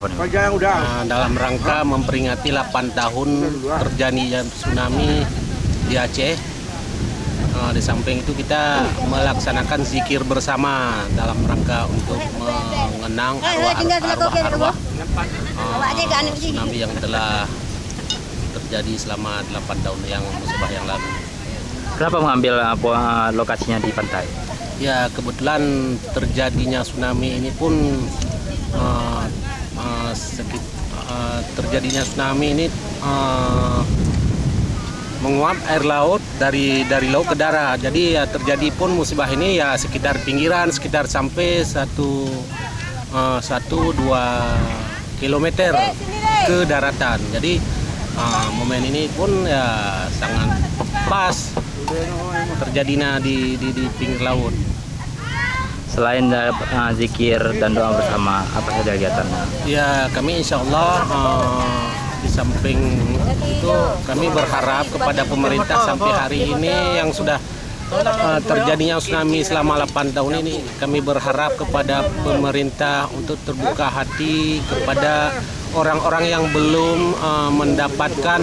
Dalam rangka memperingati 8 tahun terjadinya tsunami di Aceh. Di samping itu kita melaksanakan zikir bersama dalam rangka untuk mengenang arwah-arwah tsunami yang telah terjadi selama 8 tahun yang musibah yang lalu. Kenapa mengambil lokasinya di pantai? Ya, kebetulan terjadinya tsunami ini pun terjadinya tsunami ini menguap air laut dari laut ke darat. Jadi ya terjadi pun musibah ini ya sekitar pinggiran, sekitar sampai 1-2 kilometer ke daratan. Jadi momen ini pun ya sangat pas terjadinya di pinggir laut. Selain zikir dan doa bersama, apa saja kegiatannya? Ya, kami insya Allah di samping itu kami berharap kepada pemerintah sampai hari ini yang sudah terjadinya tsunami selama 8 tahun ini, kami berharap kepada pemerintah untuk terbuka hati kepada orang-orang yang belum mendapatkan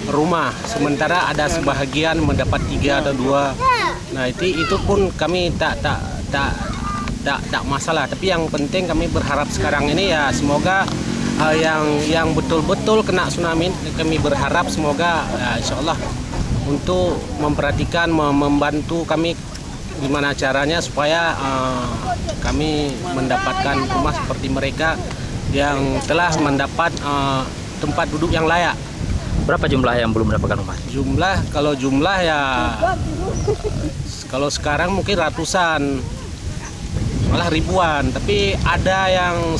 rumah, sementara ada sebahagian mendapat 3 atau 2. Nah itu pun kami tak masalah, tapi yang penting kami berharap sekarang ini ya semoga yang betul-betul kena tsunami, kami berharap semoga insya Allah untuk memperhatikan, membantu kami gimana caranya supaya kami mendapatkan rumah seperti mereka yang telah mendapat tempat duduk yang layak. Berapa jumlah yang belum mendapatkan rumah? Jumlah ya kalau sekarang mungkin ratusan, malah ribuan, tapi ada yang